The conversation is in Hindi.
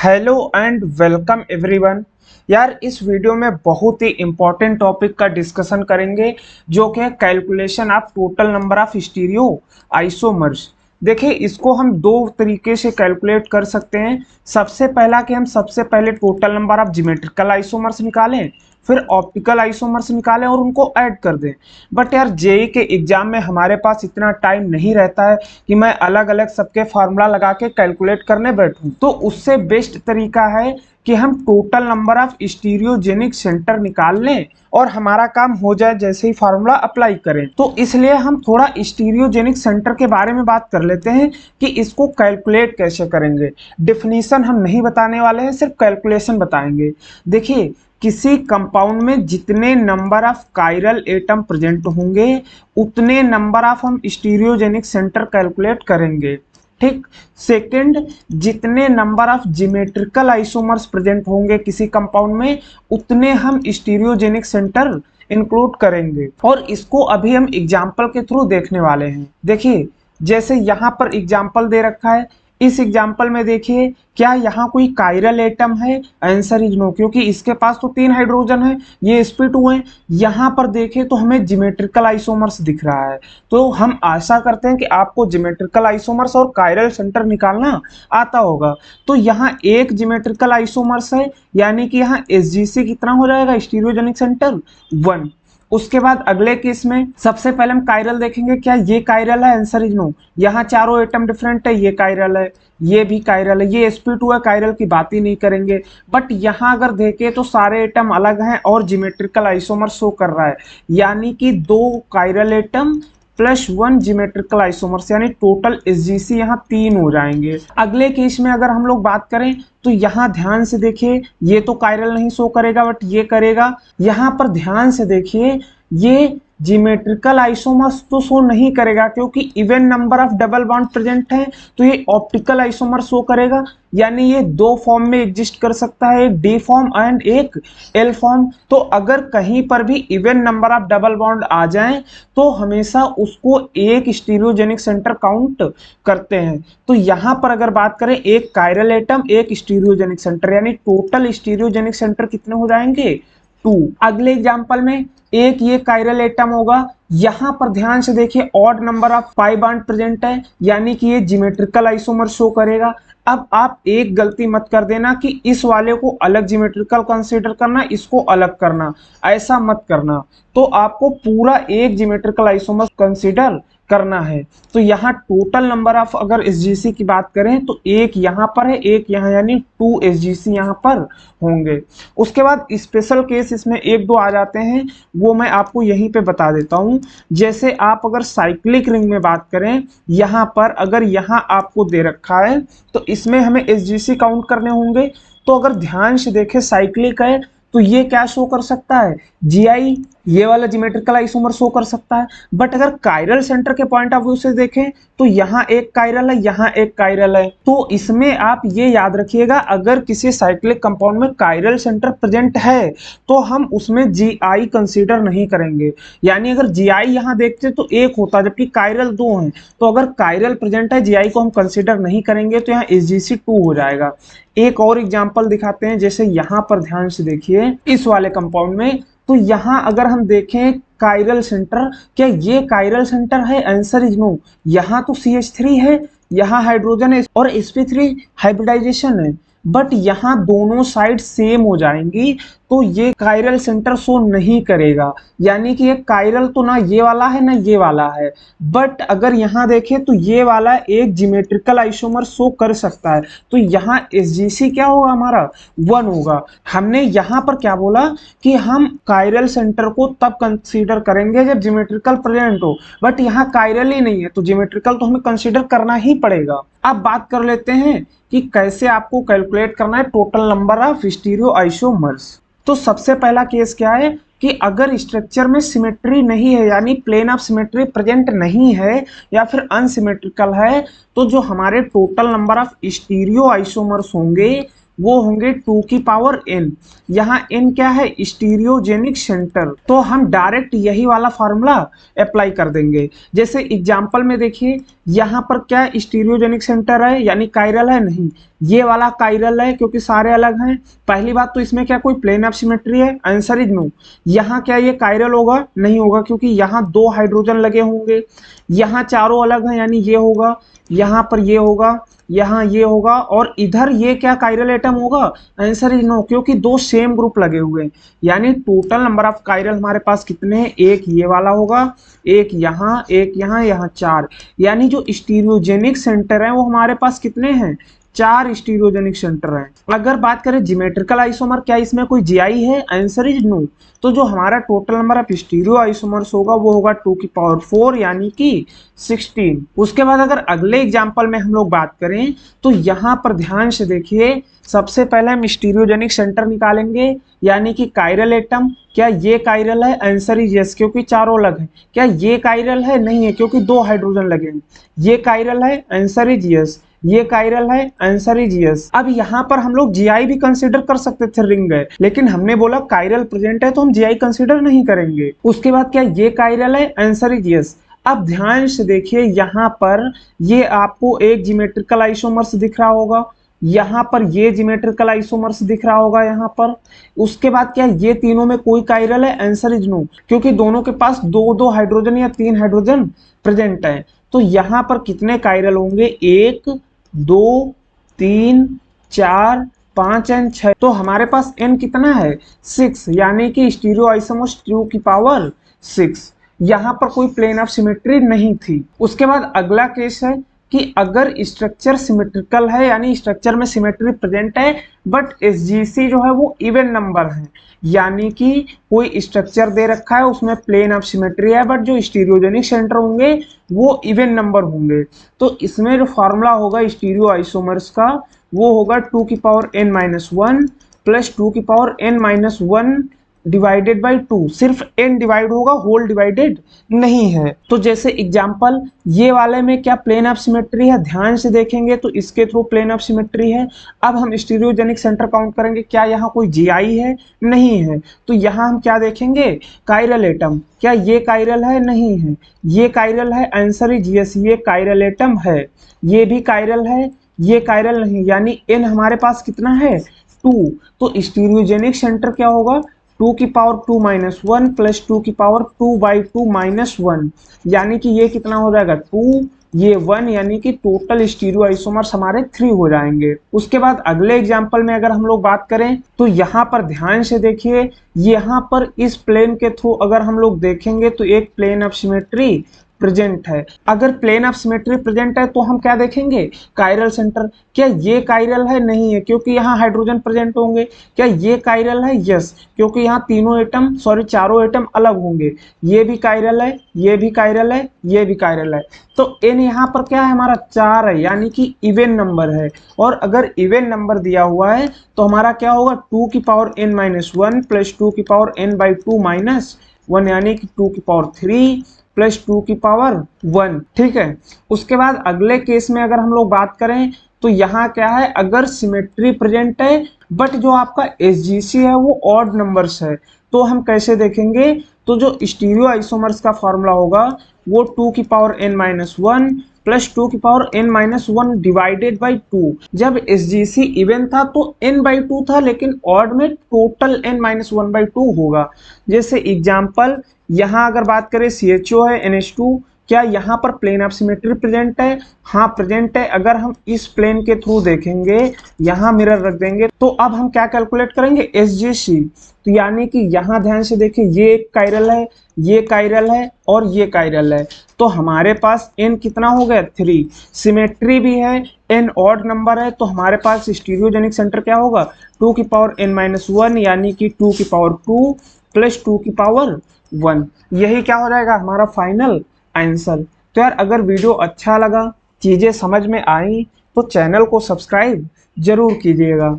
Hello and welcome everyone. यार इस वीडियो में बहुत ही इम्पोर्टेंट टॉपिक का डिस्कशन करेंगे जो कि है calculation of total number of stereo isomers. देखिए इसको हम दो तरीके से कैलकुलेट कर सकते हैं। सबसे पहला कि हम सबसे पहले total number of geometrical isomers निकालें, फिर ऑप्टिकल आइसोमर्स निकालें और उनको ऐड कर दें। बट यार जेई के एग्जाम में हमारे पास इतना टाइम नहीं रहता है कि मैं अलग अलग सबके फार्मूला लगा के कैलकुलेट करने बैठूं। तो उससे बेस्ट तरीका है कि हम total number of stereogenic centre निकाल लें और हमारा काम हो जाए जैसे ही फार्मूला अप्लाई करें। तो इसलिए हम थोड़ा स्टीरियोजेनिक सेंटर के बारे में बात कर लेते हैं कि इसको कैलकुलेट कैसे करेंगे। डेफिनेशन हम नहीं बताने वाले हैं, सिर्फ कैलकुलेशन बताएंगे। देखिए किसी कंपाउंड में जितने number of chiral atom present होंगे उतने नंबर ऑफ हम स्टीरियोजेनिक सेंटर कैलकुलेट करेंगे। ठीक। सेकंड, जितने number of geometrical isomers present होंगे किसी कंपाउंड में उतने हम स्टीरियोजेनिक सेंटर इंक्लूड करेंगे। और इसको अभी हम एग्जांपल के थ्रू देखने वाले हैं। देखिए जैसे यहाँ पर एग्जांपल दे रखा है, इस एग्जाम्पल में देखिए क्या यहाँ कोई कायरल एटम है? आंसर इज नो, क्योंकि इसके पास तो 3 हाइड्रोजन है, ये sp2 है। यहाँ पर देखें तो हमें ज्योमेट्रिकल आइसोमर्स दिख रहा है। तो हम आशा करते हैं कि आपको ज्योमेट्रिकल आइसोमर्स और कायरल सेंटर निकालना आता होगा। तो यहाँ एक ज्योमेट्रिकल आइसोमर्स है, यानी कि यहाँ SGC कितना हो जाएगा? Stereogenic centre 1। उसके बाद अगले केस में सबसे पहले हम कायरल देखेंगे, क्या ये कायरल है? Answer is no. यहाँ चारों एटम डिफरेंट है, ये कायरल है, ये भी कायरल है, ये sp2 है, कायरल की बात ही नहीं करेंगे। बट यहाँ अगर देखें तो सारे एटम अलग हैं और ज्योमेट्रिकल आइसोमर शो कर रहा है, यानी कि 2 chiral atom plus 1 geometrical isomers, यानी टोटल SGC यहाँ 3 हो जाएंगे। अगले केस में अगर हम लोग बात करें तो यहाँ ध्यान से देखिए, ये तो कायरल नहीं शो करेगा बट ये करेगा। यहाँ पर ध्यान से देखिए, ये ज्योमेट्रिकल आइसोमर्स तो शो नहीं करेगा क्योंकि even number of double bond present है, तो ये ऑप्टिकल आइसोमर शो करेगा। यानी ये 2 फॉर्म में एग्जिस्ट कर सकता है, एक डी फॉर्म एंड एक एल फॉर्म। तो अगर कहीं पर भी even number of double bond आ जाएं तो हमेशा उसको एक स्टीरियोजेनिक सेंटर काउंट करते हैं। तो यहाँ पर अगर बात करें, एक कायरल एटम एक स्टीरियोजेनिक सेंटर, यानी टोटल स्टीरियोजेनिक सेंटर कितने हो जाएंगे? 2। अगले एग्जांपल में एक ये कायरल एटम होगा, यहां पर ध्यान से देखिए odd number of pi bond present है, यानी कि ये ज्योमेट्रिकल आइसोमर शो करेगा। अब आप एक गलती मत कर देना कि इस वाले को अलग ज्योमेट्रिकल कंसीडर करना, इसको अलग करना, ऐसा मत करना। तो आपको पूरा एक ज्योमेट्रिकल आइसोमर कंसीडर करना है। तो यहाँ टोटल नंबर ऑफ अगर SGC की बात करें तो एक यहाँ पर है, एक यहाँ, यानी 2 SGC यहाँ पर होंगे। उसके बाद स्पेशल केस इसमें 1-2 आ जाते हैं, वो मैं आपको यहीं पे बता देता हूँ। जैसे आप अगर साइक्लिक रिंग में बात करें, यहाँ पर अगर यहाँ आपको दे रखा है तो इसमें हमें SGC काउंट करने होंगे। तो अगर ध्यान से देखें साइक्लिक है तो ये क्या शो कर सकता है? GI, ये वाला ज्योमेट्रिकल आइसोमर शो कर सकता है। बट अगर कायरल सेंटर के पॉइंट ऑफ व्यू से देखें तो यहाँ एक कायरल है, यहाँ एक कायरल है। तो इसमें आप ये याद रखिएगा, अगर किसी साइक्लिक कंपाउंड में कायरल सेंटर प्रेजेंट है तो हम उसमें GI कंसीडर नहीं करेंगे। यानी अगर GI यहाँ देखते तो एक होता, जबकि कायरल 2 हैं, तो अगर कायरल प्रेजेंट है GI को हम कंसीडर नहीं करेंगे, तो यहाँ SGC 2 हो जाएगा। एक और एग्जाम्पल दिखाते हैं, जैसे यहाँ पर ध्यान से देखिए इस वाले कंपाउंड में, तो यहाँ अगर हम देखें कायरल सेंटर, क्या ये कायरल सेंटर है? Answer is no. यहाँ तो CH3 है, यहाँ हाइड्रोजन है और sp3 हाइब्रिडाइजेशन है, बट यहाँ दोनों साइड सेम हो जाएंगी, तो ये कायरल सेंटर शो नहीं करेगा। यानी कि ये कायरल तो ना ये वाला है ना ये वाला है। बट अगर यहाँ देखें तो ये वाला एक ज्योमेट्रिकल आइसोमर शो कर सकता है, तो यहाँ SGC क्या होगा? हमारा 1 होगा। हमने यहाँ पर क्या बोला कि हम कायरल सेंटर को तब कंसीडर करेंगे जब ज्योमेट्रिकल प्रेजेंट हो, बट यहाँ कायरल ही नहीं है तो ज्योमेट्रिकल तो हमें कंसीडर करना ही पड़ेगा। अब बात कर लेते हैं कि कैसे आपको कैलकुलेट करना है total number of stereo isomers. तो सबसे पहला केस क्या है कि अगर स्ट्रक्चर में सिमेट्री नहीं है, यानी प्लेन ऑफ सिमेट्री प्रेजेंट नहीं है या फिर अनसिमेट्रिकल है, तो जो हमारे total number of stereo isomers होंगे वो होंगे 2 की पावर n। यहाँ n क्या है, स्टीरियोजेनिक सेंटर, तो हम डायरेक्ट यही वाला फॉर्मूला अप्लाई कर देंगे। जैसे एग्जांपल में देखिए, यहाँ पर क्या स्टीरियोजेनिक सेंटर है यानी कायरल है, नहीं, ये वाला कायरल है क्योंकि सारे अलग हैं। पहली बात तो इसमें क्या कोई प्लेन ऑफ सिमेट्री है, आंसर इज नो। यहाँ क्या ये कायरल होगा, नहीं होगा, क्योंकि यहाँ 2 हाइड्रोजन लगे होंगे। यहाँ चारों अलग हैं यानी ये होगा, यहाँ पर ये होगा, यहाँ ये होगा, और इधर ये क्या कायरल एटम होगा, आंसर इज नो, क्योंकि 2 सेम ग्रुप लगे हुए हैं। यानी टोटल नंबर ऑफ कायरल हमारे पास कितने हैं, एक ये वाला होगा, एक यहाँ, एक यहाँ, यहाँ 4। यानी जो स्टीरियोजेनिक सेंटर है वो हमारे पास कितने हैं, 4 स्टीरियोजेनिक सेंटर हैं। अगर बात करें ज्योमेट्रिकल आइसोमर, क्या इसमें कोई जीआई है, आंसर इज नो। तो जो हमारा total number of stereo isomers होगा वो होगा 2 की पावर 4 यानी कि 16। उसके बाद अगर अगले एग्जांपल में हम लोग बात करें तो यहाँ पर ध्यान से देखिए, सबसे पहले हम स्टीरियोजेनिक सेंटर निकालेंगे यानी कि कायरल एटम। क्या ये कायरल है, आंसर इज यस, क्योंकि चारों अलग हैं। क्या ये कायरल है, नहीं है, क्योंकि 2 हाइड्रोजन लगे हैं। ये कायरल है, आंसर इज यस। ये कायरल है, आंसर इज यस। अब यहाँ पर हम लोग जीआई भी कंसीडर कर सकते थे, रिंग है, लेकिन हमने बोला कायरल प्रेजेंट है तो हम जीआई कंसीडर नहीं करेंगे। उसके बाद क्या ये कायरल है, आंसर इज यस। अब ध्यान से देखिए, यहाँ पर ये आपको एक ज्योमेट्रिकल आइसोमर्स दिख रहा होगा, यहाँ पर ये ज्योमेट्रिकल आइसोमर्स दिख रहा होगा यहाँ पर। उसके बाद क्या ये तीनों में कोई कायरल है, आंसर इज नो, क्योंकि दोनों के पास 2-2 हाइड्रोजन या 3 हाइड्रोजन प्रेजेंट है। तो यहाँ पर कितने कायरल होंगे, 1 2 3 4 5 एंड 6। तो हमारे पास n कितना है, 6, यानी कि स्टीरियो आइसोमर्स 2 की पावर 6। यहाँ पर कोई प्लेन ऑफ सिमेट्री नहीं थी। उसके बाद अगला केस है कि अगर स्ट्रक्चर सिमेट्रिकल है यानी स्ट्रक्चर में सिमेट्री प्रेजेंट है बट एसजीसी जो है वो इवन नंबर है, यानी कि कोई स्ट्रक्चर दे रखा है उसमें प्लेन ऑफ सिमेट्री है बट जो स्टीरियोजेनिक सेंटर होंगे वो इवन नंबर होंगे। तो इसमें जो फॉर्मूला होगा स्टीरियो आइसोमर्स का वो होगा 2 की पावर n-1 प्लस 2 की पावर n-1 डिवाइडेड बाई 2। सिर्फ n डिवाइड होगा, होल डिवाइडेड नहीं है। तो जैसे एग्जांपल ये वाले में क्या प्लेन ऑफ सिमेट्री है, ध्यान से देखेंगे तो इसके थ्रू प्लेन ऑफ सिमेट्री है। अब हम स्टीरियोजेनिक सेंटर काउंट करेंगे, क्या यहाँ कोई जीआई है, नहीं है। तो यहाँ हम क्या देखेंगे, कायरल एटम। क्या ये कायरल है, नहीं है। ये कायरल है, आंसर इज यस, ये कायरल एटम है। ये भी कायरल है, ये कायरल नहीं, यानी n हमारे पास कितना है, 2। तो स्टीरियोजेनिक सेंटर क्या होगा, 2 की पावर 2-1 प्लस 2 की पावर 2/2 -1, यानी कि ये कितना हो जाएगा, 2, ये 1, यानी कि टोटल स्टीरियो आइसोमर्स हमारे 3 हो जाएंगे। उसके बाद अगले एग्जांपल में अगर हम लोग बात करें तो यहाँ पर ध्यान से देखिए, यहाँ पर इस प्लेन के थ्रू अगर हम लोग देखेंगे तो एक प्लेन ऑफ सिमेट्री प्रेजेंट है। अगर प्लेन ऑफ सिमेट्री प्रेजेंट है तो हम क्या देखेंगे, कायरल सेंटर। क्या ये कायरल है, नहीं है, क्योंकि यहाँ हाइड्रोजन प्रेजेंट होंगे। क्या ये कायरल है, यस, क्योंकि यहाँ तीनों एटम चारों एटम अलग होंगे। ये भी कायरल है, ये भी कायरल है, ये भी कायरल है। तो n यहाँ पर क्या है, हमारा 4 है, यानी कि इवन नंबर है। और अगर इवन नंबर दिया हुआ है तो हमारा क्या होगा, 2 की पावर n-1 प्लस 2 की पावर n/2 -1, यानी कि 2 की पावर 3 प्लस 2 की पावर 1। ठीक है। उसके बाद अगले केस में अगर हम लोग बात करें तो यहाँ क्या है, अगर सिमेट्री प्रेजेंट है बट जो आपका एसजीसी है वो ऑड नंबर्स है, तो हम कैसे देखेंगे, तो जो स्टीरियो आइसोमर्स का फॉर्मूला होगा वो 2 की पावर n-1 प्लस 2 की पावर n-1 डिवाइडेड बाई 2। जब एसजीसी इवन था तो n/2 था, लेकिन ऑड में टोटल n-1/2 होगा। जैसे एग्जांपल यहाँ अगर बात करें CHO है NH2, क्या यहाँ पर प्लेन ऑफ सिमेट्री प्रेजेंट है, हाँ प्रेजेंट है। अगर हम इस प्लेन के थ्रू देखेंगे, यहाँ मिरर रख देंगे, तो अब हम क्या कैलकुलेट करेंगे, SGC। तो यानी कि यहाँ ध्यान से देखिए, ये एक कायरल है, ये कायरल है और ये कायरल है। तो हमारे पास n कितना हो गया, 3। सिमेट्री भी है, n ऑड नंबर है, तो हमारे पास स्टीरियोजेनिक सेंटर क्या होगा, 2 की पावर n-1 यानी कि 2 की पावर 2 प्लस 2 की पावर 1। यही क्या हो जाएगा हमारा फाइनल आंसर। तो यार अगर वीडियो अच्छा लगा, चीजें समझ में आई तो चैनल को सब्सक्राइब जरूर कीजिएगा।